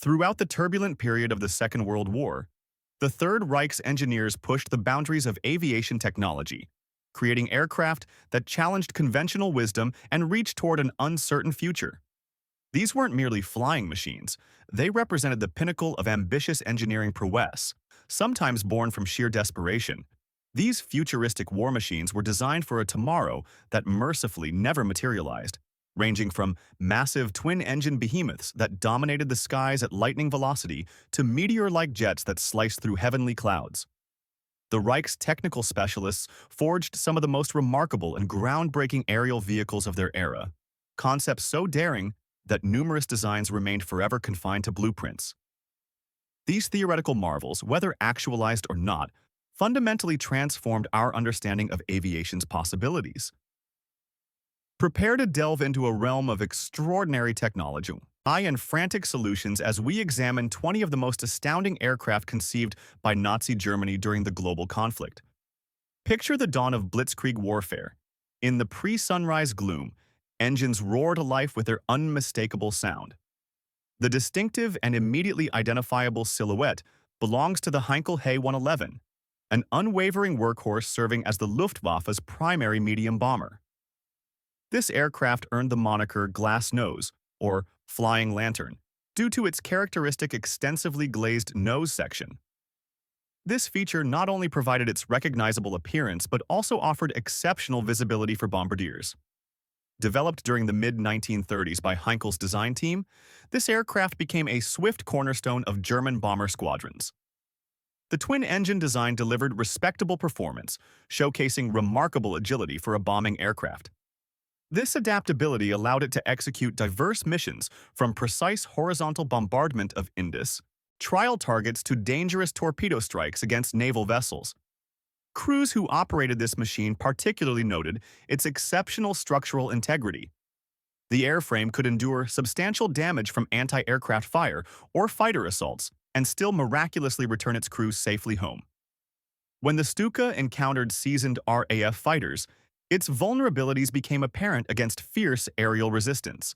Throughout the turbulent period of the Second World War, the Third Reich's engineers pushed the boundaries of aviation technology, creating aircraft that challenged conventional wisdom and reached toward an uncertain future. These weren't merely flying machines, they represented the pinnacle of ambitious engineering prowess, sometimes born from sheer desperation. These futuristic war machines were designed for a tomorrow that mercifully never materialized, ranging from massive twin-engine behemoths that dominated the skies at lightning velocity to meteor-like jets that sliced through heavenly clouds. The Reich's technical specialists forged some of the most remarkable and groundbreaking aerial vehicles of their era, concepts so daring that numerous designs remained forever confined to blueprints. These theoretical marvels, whether actualized or not, fundamentally transformed our understanding of aviation's possibilities. Prepare to delve into a realm of extraordinary technology and frantic solutions as we examine 20 of the most astounding aircraft conceived by Nazi Germany during the global conflict. Picture the dawn of blitzkrieg warfare. In the pre-sunrise gloom, engines roar to life with their unmistakable sound. The distinctive and immediately identifiable silhouette belongs to the Heinkel He 111, an unwavering workhorse serving as the Luftwaffe's primary medium bomber. This aircraft earned the moniker Glass Nose, or Flying Lantern, due to its characteristic extensively glazed nose section. This feature not only provided its recognizable appearance but also offered exceptional visibility for bombardiers. Developed during the mid-1930s by Heinkel's design team, this aircraft became a swift cornerstone of German bomber squadrons. The twin-engine design delivered respectable performance, showcasing remarkable agility for a bombing aircraft. This adaptability allowed it to execute diverse missions, from precise horizontal bombardment of Indus, trial targets to dangerous torpedo strikes against naval vessels. Crews who operated this machine particularly noted its exceptional structural integrity. The airframe could endure substantial damage from anti-aircraft fire or fighter assaults and still miraculously return its crews safely home. When the Stuka encountered seasoned RAF fighters, its vulnerabilities became apparent against fierce aerial resistance.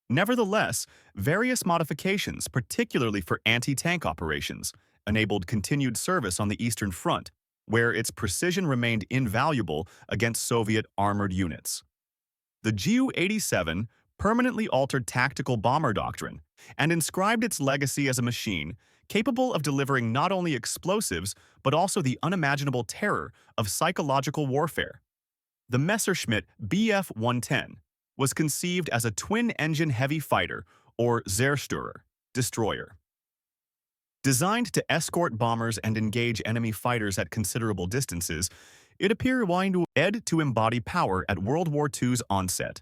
Nevertheless, various modifications, particularly for anti-tank operations, enabled continued service on the Eastern Front, where its precision remained invaluable against Soviet armored units. The Ju-87 permanently altered tactical bomber doctrine and inscribed its legacy as a machine capable of delivering not only explosives but also the unimaginable terror of psychological warfare. The Messerschmitt Bf-110 was conceived as a twin-engine heavy fighter, or Zerstörer, destroyer. Designed to escort bombers and engage enemy fighters at considerable distances, it appeared to embody power at World War II's onset.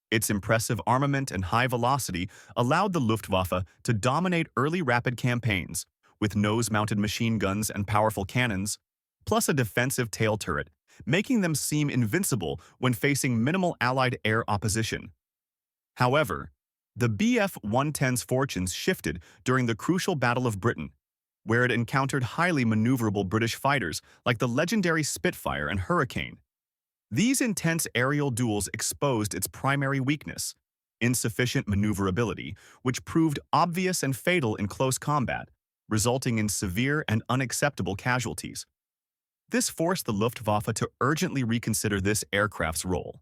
Its impressive armament and high velocity allowed the Luftwaffe to dominate early rapid campaigns, with nose-mounted machine guns and powerful cannons, plus a defensive tail turret, making them seem invincible when facing minimal Allied air opposition. However, the Bf-110's fortunes shifted during the crucial Battle of Britain, where it encountered highly maneuverable British fighters like the legendary Spitfire and Hurricane. These intense aerial duels exposed its primary weakness, insufficient maneuverability, which proved obvious and fatal in close combat, resulting in severe and unacceptable casualties. This forced the Luftwaffe to urgently reconsider this aircraft's role.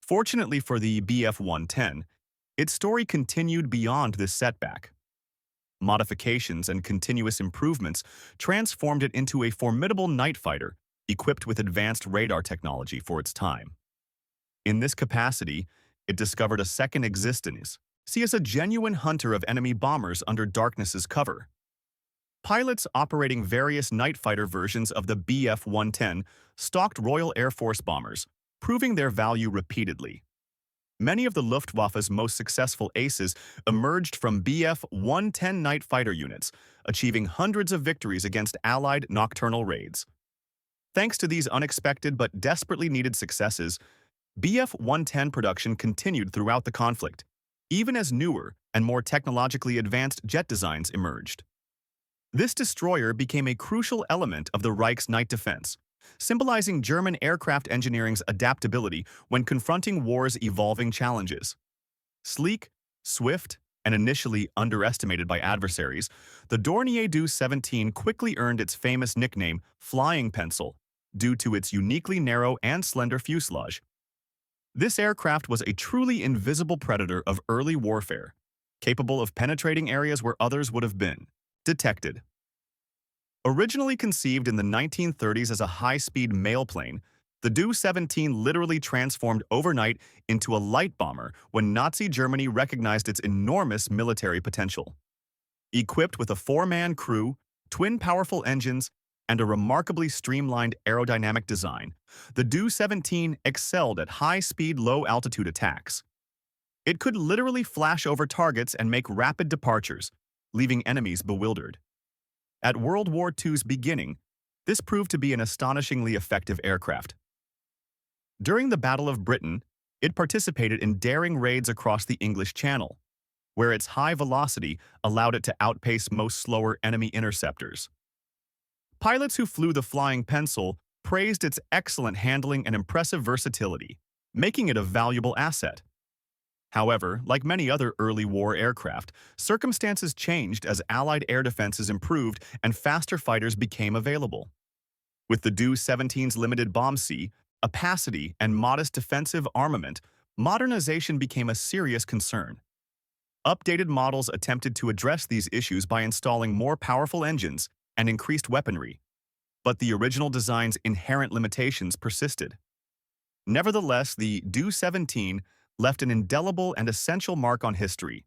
Fortunately for the Bf-110, its story continued beyond this setback. Modifications and continuous improvements transformed it into a formidable night fighter equipped with advanced radar technology for its time. In this capacity, it discovered a second existence, see as a genuine hunter of enemy bombers under darkness's cover. Pilots operating various night fighter versions of the Bf-110 stalked Royal Air Force bombers, proving their value repeatedly. Many of the Luftwaffe's most successful aces emerged from Bf-110 night fighter units, achieving hundreds of victories against Allied nocturnal raids. Thanks to these unexpected but desperately needed successes, Bf-110 production continued throughout the conflict, even as newer and more technologically advanced jet designs emerged. This destroyer became a crucial element of the Reich's night defense, symbolizing German aircraft engineering's adaptability when confronting war's evolving challenges. Sleek, swift, and initially underestimated by adversaries, the Dornier Du-17 quickly earned its famous nickname, Flying Pencil, due to its uniquely narrow and slender fuselage. This aircraft was a truly invisible predator of early warfare, capable of penetrating areas where others would have been detected. Originally conceived in the 1930s as a high-speed mail plane, the Du-17 literally transformed overnight into a light bomber when Nazi Germany recognized its enormous military potential. Equipped with a four-man crew, twin powerful engines, and a remarkably streamlined aerodynamic design, the Du-17 excelled at high-speed, low-altitude attacks. It could literally flash over targets and make rapid departures, leaving enemies bewildered. At World War II's beginning, this proved to be an astonishingly effective aircraft. During the Battle of Britain, it participated in daring raids across the English Channel, where its high velocity allowed it to outpace most slower enemy interceptors. Pilots who flew the Flying Pencil praised its excellent handling and impressive versatility, making it a valuable asset. However, like many other early war aircraft, circumstances changed as Allied air defenses improved and faster fighters became available. With the Du-17's limited bomb capacity, and modest defensive armament, modernization became a serious concern. Updated models attempted to address these issues by installing more powerful engines and increased weaponry, but the original design's inherent limitations persisted. Nevertheless, the Du-17 left an indelible and essential mark on history.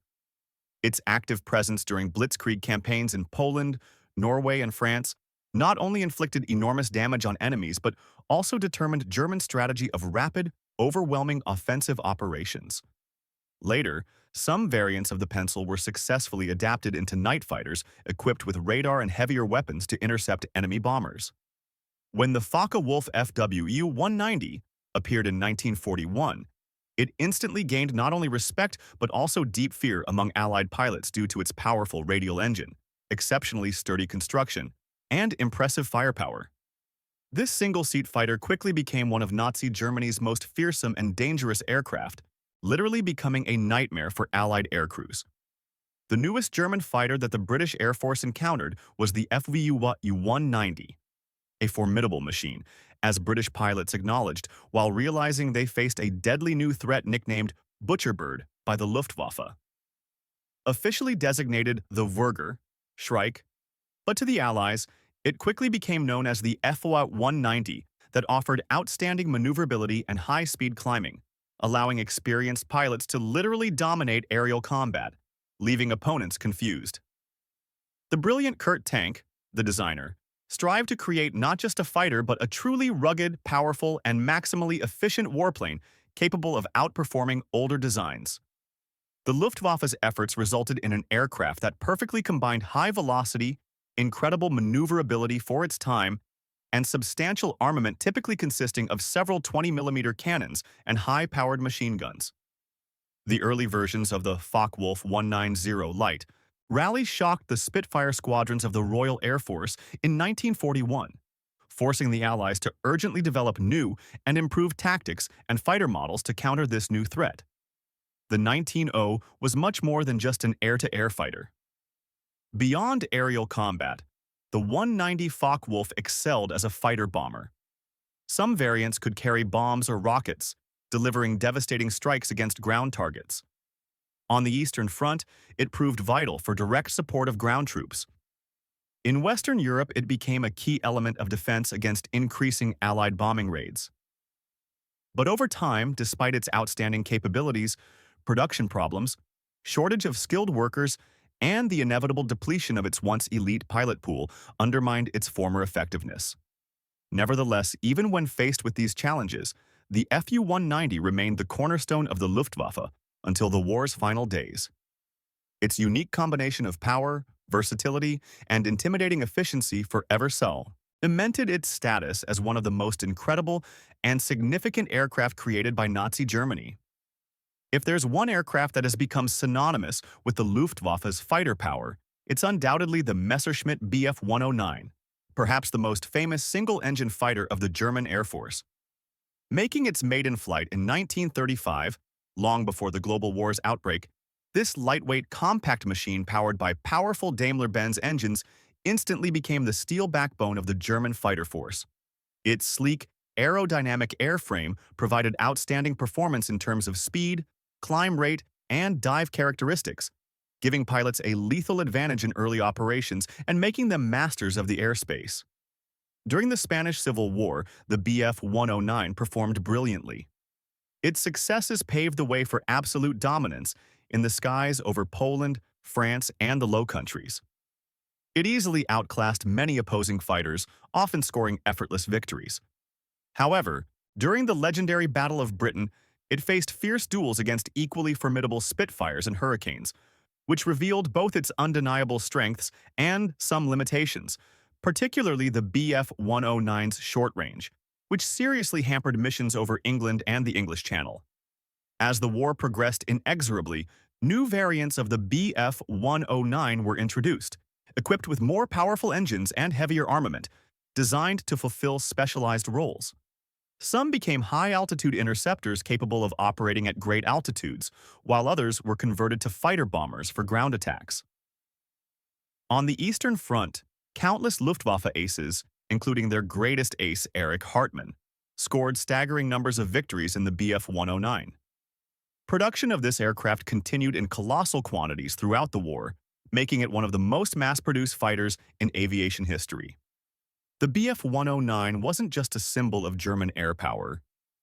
Its active presence during blitzkrieg campaigns in Poland, Norway, and France not only inflicted enormous damage on enemies but also determined German strategy of rapid, overwhelming offensive operations. Later, some variants of the Pencil were successfully adapted into night fighters equipped with radar and heavier weapons to intercept enemy bombers. When the Focke-Wulf FWU-190 appeared in 1941, it instantly gained not only respect but also deep fear among Allied pilots due to its powerful radial engine, exceptionally sturdy construction, and impressive firepower. This single-seat fighter quickly became one of Nazi Germany's most fearsome and dangerous aircraft, literally becoming a nightmare for Allied aircrews. The newest German fighter that the British Air Force encountered was the FWU-190, a formidable machine, as British pilots acknowledged, while realizing they faced a deadly new threat nicknamed Butcherbird by the Luftwaffe. Officially designated the Reich, but to the Allies, it quickly became known as the FWU-190 that offered outstanding maneuverability and high-speed climbing, allowing experienced pilots to literally dominate aerial combat, leaving opponents confused. The brilliant Kurt Tank, the designer, strived to create not just a fighter but a truly rugged, powerful, and maximally efficient warplane capable of outperforming older designs. The Luftwaffe's efforts resulted in an aircraft that perfectly combined high velocity, incredible maneuverability for its time, and substantial armament typically consisting of several 20mm cannons and high-powered machine guns. The early versions of the Focke-Wulf 190 Light rally shocked the Spitfire squadrons of the Royal Air Force in 1941, forcing the Allies to urgently develop new and improved tactics and fighter models to counter this new threat. The 1900 was much more than just an air-to-air fighter. Beyond aerial combat, the 190 Focke-Wulf excelled as a fighter bomber. Some variants could carry bombs or rockets, delivering devastating strikes against ground targets. On the Eastern Front, it proved vital for direct support of ground troops. In Western Europe, it became a key element of defense against increasing Allied bombing raids. But over time, despite its outstanding capabilities, production problems, shortage of skilled workers, and the inevitable depletion of its once elite pilot pool undermined its former effectiveness. Nevertheless, even when faced with these challenges, the FU-190 remained the cornerstone of the Luftwaffe until the war's final days. Its unique combination of power, versatility, and intimidating efficiency forever cemented its status as one of the most incredible and significant aircraft created by Nazi Germany. If there's one aircraft that has become synonymous with the Luftwaffe's fighter power, it's undoubtedly the Messerschmitt Bf 109, perhaps the most famous single-engine fighter of the German Air Force. Making its maiden flight in 1935, long before the Global War's outbreak, This lightweight, compact machine powered by powerful Daimler-Benz engines instantly became the steel backbone of the German fighter force. Its sleek, aerodynamic airframe provided outstanding performance in terms of speed, climb rate, and dive characteristics, giving pilots a lethal advantage in early operations and making them masters of the airspace. During the Spanish Civil War, the Bf-109 performed brilliantly. Its successes paved the way for absolute dominance in the skies over Poland, France, and the Low Countries. It easily outclassed many opposing fighters, often scoring effortless victories. However, during the legendary Battle of Britain, it faced fierce duels against equally formidable Spitfires and Hurricanes, which revealed both its undeniable strengths and some limitations, particularly the Bf-109's short range, which seriously hampered missions over England and the English Channel. As the war progressed inexorably, new variants of the Bf-109 were introduced, equipped with more powerful engines and heavier armament, designed to fulfill specialized roles. Some became high-altitude interceptors capable of operating at great altitudes, while others were converted to fighter bombers for ground attacks. On the Eastern Front, countless Luftwaffe aces, including their greatest ace Erich Hartmann, scored staggering numbers of victories in the Bf-109. Production of this aircraft continued in colossal quantities throughout the war, making it one of the most mass-produced fighters in aviation history. The Bf-109 wasn't just a symbol of German air power.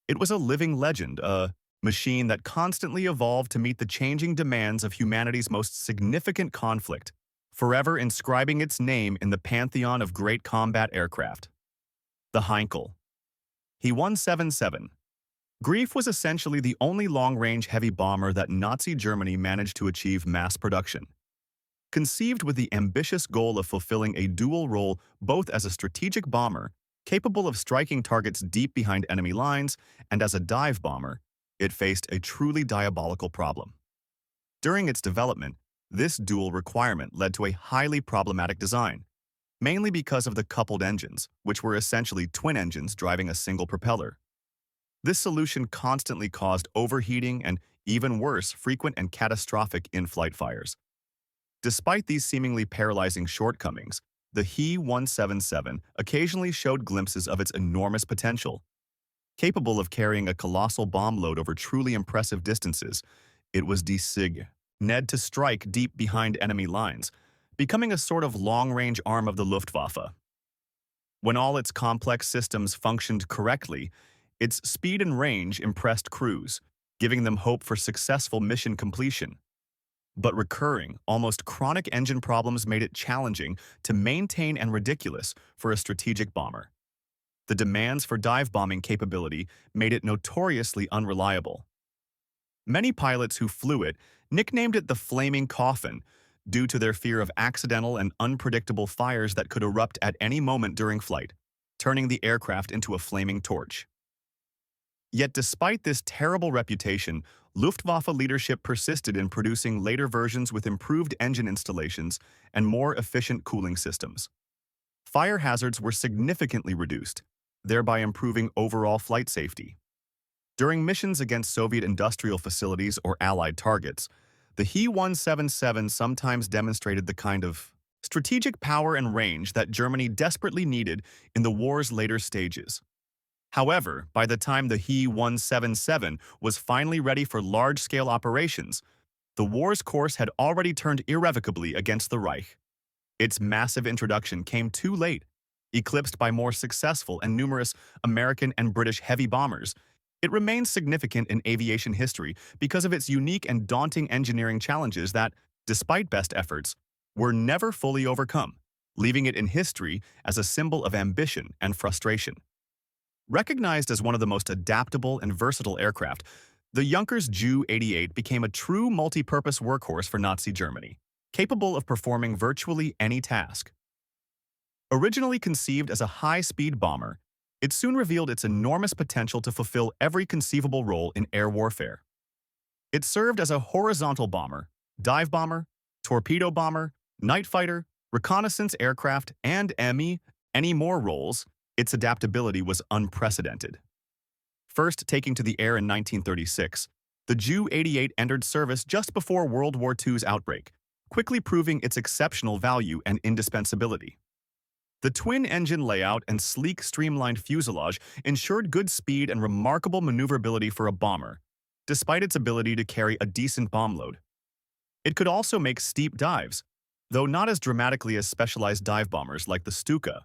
It was a living legend, a machine that constantly evolved to meet the changing demands of humanity's most significant conflict, forever inscribing its name in the pantheon of great combat aircraft. The Heinkel He-177. Grief was essentially the only long-range heavy bomber that Nazi Germany managed to achieve mass production. Conceived with the ambitious goal of fulfilling a dual role both as a strategic bomber, capable of striking targets deep behind enemy lines, and as a dive bomber, it faced a truly diabolical problem. During its development, this dual requirement led to a highly problematic design, mainly because of the coupled engines, which were essentially twin engines driving a single propeller. This solution constantly caused overheating and, even worse, frequent and catastrophic in-flight fires. Despite these seemingly paralyzing shortcomings, the He-177 occasionally showed glimpses of its enormous potential. Capable of carrying a colossal bomb load over truly impressive distances, it was designed to strike deep behind enemy lines, becoming a sort of long-range arm of the Luftwaffe. When all its complex systems functioned correctly, its speed and range impressed crews, giving them hope for successful mission completion. But recurring, almost chronic engine problems made it challenging to maintain and ridiculous for a strategic bomber. The demands for dive bombing capability made it notoriously unreliable. Many pilots who flew it nicknamed it the Flaming Coffin due to their fear of accidental and unpredictable fires that could erupt at any moment during flight, turning the aircraft into a flaming torch. Yet despite this terrible reputation, Luftwaffe leadership persisted in producing later versions with improved engine installations and more efficient cooling systems. Fire hazards were significantly reduced, thereby improving overall flight safety. During missions against Soviet industrial facilities or Allied targets, the He-177 sometimes demonstrated the kind of strategic power and range that Germany desperately needed in the war's later stages. However, by the time the He-177 was finally ready for large-scale operations, the war's course had already turned irrevocably against the Reich. Its massive introduction came too late. Eclipsed by more successful and numerous American and British heavy bombers, it remains significant in aviation history because of its unique and daunting engineering challenges that, despite best efforts, were never fully overcome, leaving it in history as a symbol of ambition and frustration. Recognized as one of the most adaptable and versatile aircraft, the Junkers Ju-88 became a true multi-purpose workhorse for Nazi Germany, capable of performing virtually any task. Originally conceived as a high-speed bomber, it soon revealed its enormous potential to fulfill every conceivable role in air warfare. It served as a horizontal bomber, dive bomber, torpedo bomber, night fighter, reconnaissance aircraft, and many more roles. Its adaptability was unprecedented. First taking to the air in 1936, The Ju-88 entered service just before World War II's outbreak, quickly proving its exceptional value and indispensability. The twin-engine layout and sleek, streamlined fuselage ensured good speed and remarkable maneuverability for a bomber, despite its ability to carry a decent bomb load. It could also make steep dives, though not as dramatically as specialized dive bombers like the Stuka.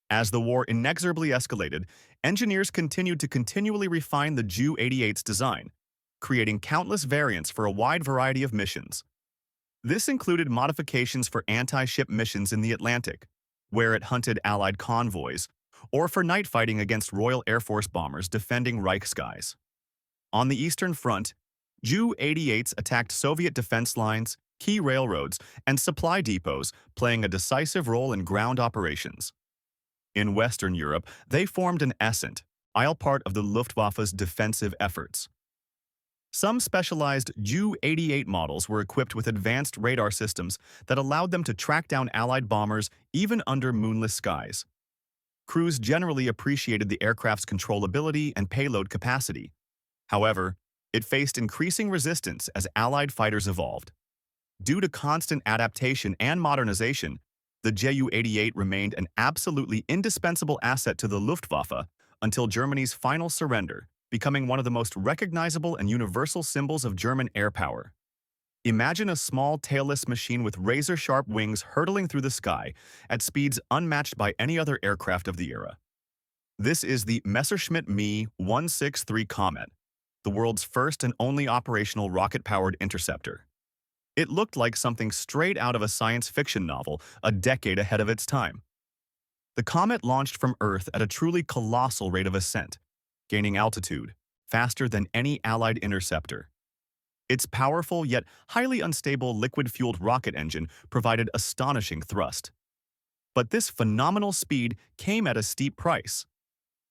As the war inexorably escalated, engineers continued to continually refine the Ju-88's design, creating countless variants for a wide variety of missions. This included modifications for anti-ship missions in the Atlantic, where it hunted Allied convoys, or for night fighting against Royal Air Force bombers defending Reich skies. On the Eastern Front, Ju-88s attacked Soviet defense lines, key railroads, and supply depots, playing a decisive role in ground operations. In Western Europe, they formed an essential part of the Luftwaffe's defensive efforts. Some specialized Ju-88 models were equipped with advanced radar systems that allowed them to track down Allied bombers even under moonless skies. Crews generally appreciated the aircraft's controllability and payload capacity. However, it faced increasing resistance as Allied fighters evolved. Due to constant adaptation and modernization, the Ju-88 remained an absolutely indispensable asset to the Luftwaffe until Germany's final surrender, becoming one of the most recognizable and universal symbols of German air power. Imagine a small tailless machine with razor-sharp wings hurtling through the sky at speeds unmatched by any other aircraft of the era. This is the Messerschmitt Me 163 Comet, the world's first and only operational rocket-powered interceptor. It looked like something straight out of a science fiction novel a decade ahead of its time. The Comet launched from Earth at a truly colossal rate of ascent, gaining altitude faster than any Allied interceptor. Its powerful yet highly unstable liquid-fueled rocket engine provided astonishing thrust. But this phenomenal speed came at a steep price.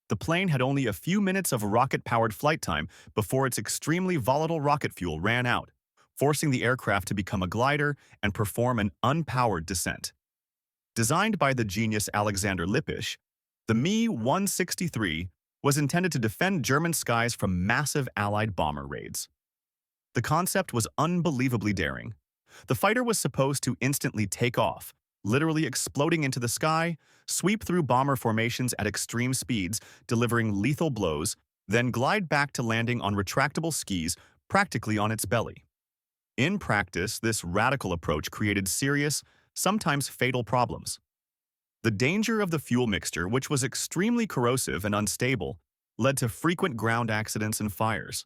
The plane had only a few minutes of rocket-powered flight time before its extremely volatile rocket fuel ran out, forcing the aircraft to become a glider and perform an unpowered descent. Designed by the genius Alexander Lippisch, the Me 163 was intended to defend German skies from massive Allied bomber raids. The concept was unbelievably daring. The fighter was supposed to instantly take off, literally exploding into the sky, sweep through bomber formations at extreme speeds, delivering lethal blows, then glide back to landing on retractable skis, practically on its belly. In practice, this radical approach created serious, sometimes fatal problems. The danger of the fuel mixture, which was extremely corrosive and unstable, led to frequent ground accidents and fires.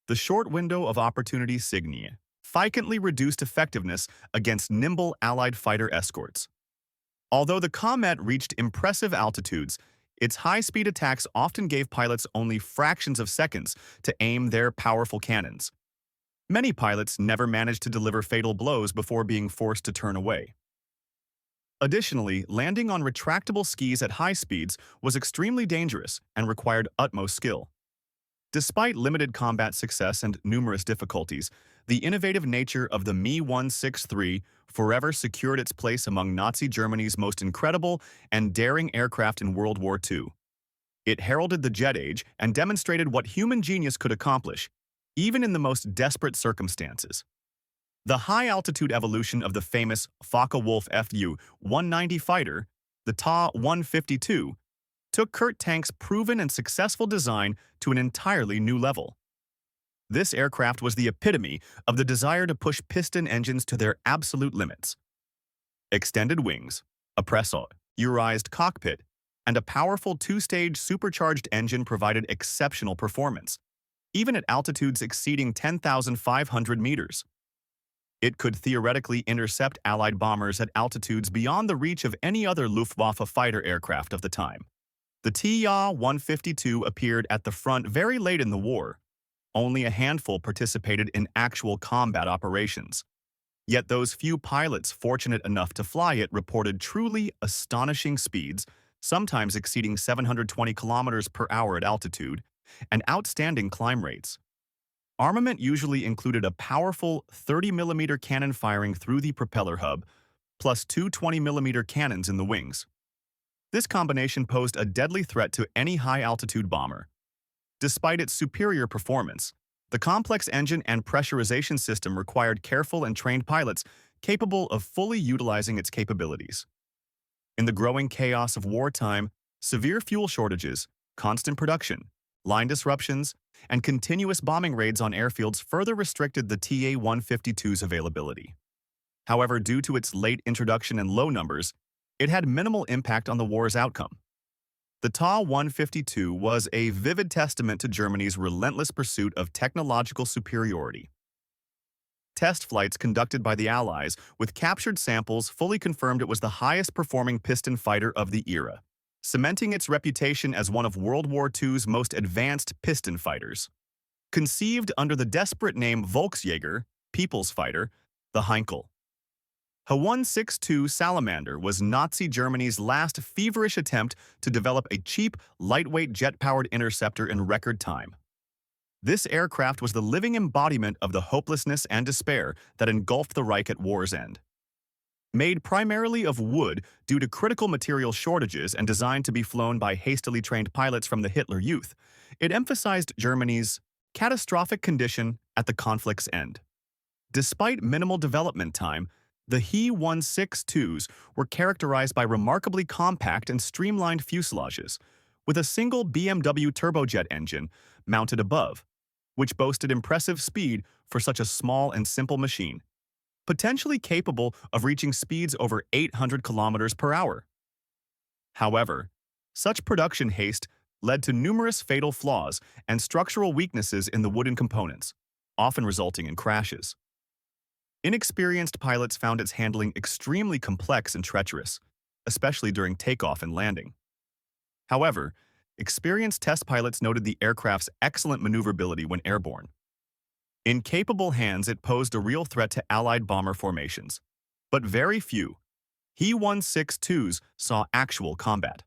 The short window of opportunity significantly reduced effectiveness against nimble Allied fighter escorts. Although the Comet reached impressive altitudes, its high-speed attacks often gave pilots only fractions of seconds to aim their powerful cannons. Many pilots never managed to deliver fatal blows before being forced to turn away. Additionally, landing on retractable skis at high speeds was extremely dangerous and required utmost skill. Despite limited combat success and numerous difficulties, the innovative nature of the Me 163 forever secured its place among Nazi Germany's most incredible and daring aircraft in World War II. It heralded the jet age and demonstrated what human genius could accomplish, even in the most desperate circumstances. The high-altitude evolution of the famous Focke-Wulf Fu-190 fighter, the Ta-152, took Kurt Tank's proven and successful design to an entirely new level. This aircraft was the epitome of the desire to push piston engines to their absolute limits. Extended wings, a pressurized cockpit, and a powerful two-stage supercharged engine provided exceptional performance, even at altitudes exceeding 10,500 meters. It could theoretically intercept Allied bombers at altitudes beyond the reach of any other Luftwaffe fighter aircraft of the time. The Ta-152 appeared at the front very late in the war. Only a handful participated in actual combat operations. Yet those few pilots fortunate enough to fly it reported truly astonishing speeds, sometimes exceeding 720 kilometers per hour at altitude, and outstanding climb rates. Armament usually included a powerful 30mm cannon firing through the propeller hub, plus two 20mm cannons in the wings. This combination posed a deadly threat to any high-altitude bomber. Despite its superior performance, The complex engine and pressurization system required careful and trained pilots capable of fully utilizing its capabilities. In the growing chaos of wartime, severe fuel shortages, constant production, line disruptions, and continuous bombing raids on airfields further restricted the TA-152's availability. However, due to its late introduction and low numbers, it had minimal impact on the war's outcome. The Ta-152 was a vivid testament to Germany's relentless pursuit of technological superiority. Test flights conducted by the Allies with captured samples fully confirmed it was the highest-performing piston fighter of the era, cementing its reputation as one of World War II's most advanced piston fighters. Conceived under the desperate name Volksjäger, People's Fighter, the Heinkel. Ha-162 Salamander was Nazi Germany's last feverish attempt to develop a cheap, lightweight jet-powered interceptor in record time. This aircraft was the living embodiment of the hopelessness and despair that engulfed the Reich at war's end. Made primarily of wood due to critical material shortages and designed to be flown by hastily trained pilots from the Hitler Youth, it emphasized Germany's catastrophic condition at the conflict's end. Despite minimal development time, the He-162s were characterized by remarkably compact and streamlined fuselages, with a single BMW turbojet engine mounted above, which boasted impressive speed for such a small and simple machine, potentially capable of reaching speeds over 800 kilometers per hour. However, such production haste led to numerous fatal flaws and structural weaknesses in the wooden components, often resulting in crashes. Inexperienced pilots found its handling extremely complex and treacherous, especially during takeoff and landing. However, experienced test pilots noted the aircraft's excellent maneuverability when airborne. In capable hands, it posed a real threat to Allied bomber formations, but very few He-162s saw actual combat.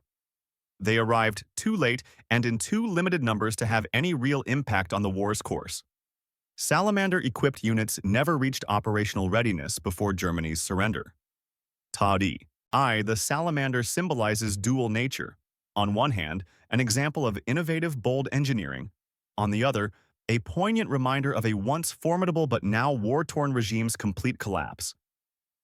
They arrived too late and in too limited numbers to have any real impact on the war's course. Salamander-equipped units never reached operational readiness before Germany's surrender. The Salamander symbolizes dual nature. On one hand, an example of innovative, bold engineering. On the other, a poignant reminder of a once formidable but now war-torn regime's complete collapse.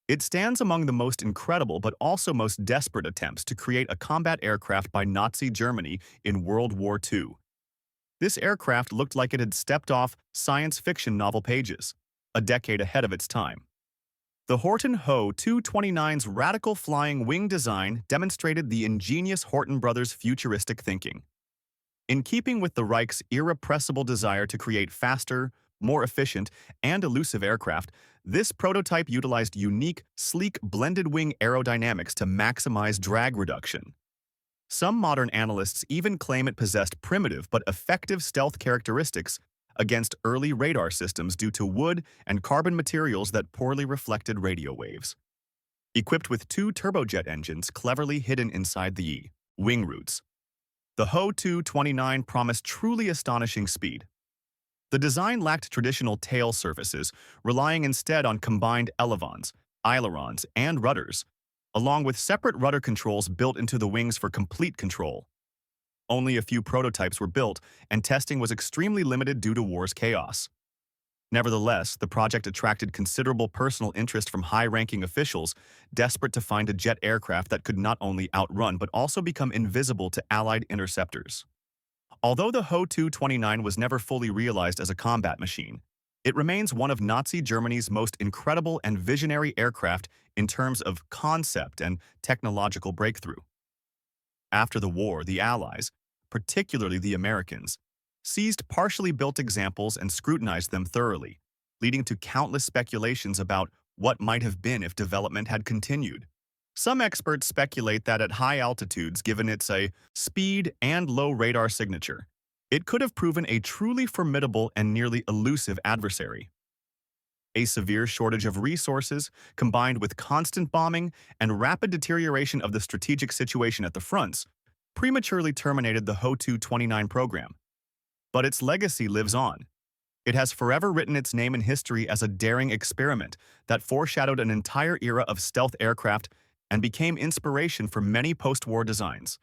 It stands among the most incredible but also most desperate attempts to create a combat aircraft by Nazi Germany in World War II. This aircraft looked like it had stepped off science fiction novel pages, a decade ahead of its time. The Horten Ho-229's radical flying wing design demonstrated the ingenious Horten brothers' futuristic thinking. In keeping with the Reich's irrepressible desire to create faster, more efficient, and elusive aircraft, this prototype utilized unique, sleek blended-wing aerodynamics to maximize drag reduction. Some modern analysts even claim it possessed primitive but effective stealth characteristics against early radar systems due to wood and carbon materials that poorly reflected radio waves. Equipped with two turbojet engines cleverly hidden inside the wing roots, the Ho-229 promised truly astonishing speed. The design lacked traditional tail surfaces, relying instead on combined elevons, ailerons, and rudders, along with separate rudder controls built into the wings for complete control. Only a few prototypes were built, and testing was extremely limited due to war's chaos. Nevertheless, the project attracted considerable personal interest from high-ranking officials, desperate to find a jet aircraft that could not only outrun but also become invisible to Allied interceptors. Although the Ho-229 was never fully realized as a combat machine, it remains one of Nazi Germany's most incredible and visionary aircraft in terms of concept and technological breakthrough. After the war, the Allies, particularly the Americans, seized partially built examples and scrutinized them thoroughly, leading to countless speculations about what might have been if development had continued. Some experts speculate that at high altitudes, given its speed and low radar signature, it could have proven a truly formidable and nearly elusive adversary. A severe shortage of resources, combined with constant bombing and rapid deterioration of the strategic situation at the fronts, prematurely terminated the Ho-229 program. But its legacy lives on. It has forever written its name in history as a daring experiment that foreshadowed an entire era of stealth aircraft and became inspiration for many post-war designs.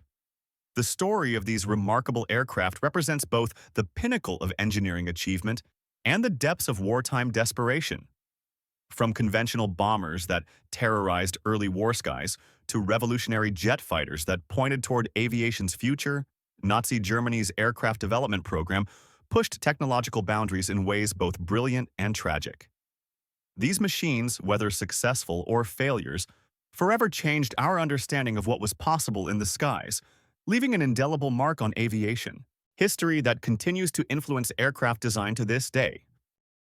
The story of these remarkable aircraft represents both the pinnacle of engineering achievement and the depths of wartime desperation. From conventional bombers that terrorized early war skies to revolutionary jet fighters that pointed toward aviation's future, Nazi Germany's aircraft development program pushed technological boundaries in ways both brilliant and tragic. These machines, whether successful or failures, forever changed our understanding of what was possible in the skies, leaving an indelible mark on aviation, history that continues to influence aircraft design to this day.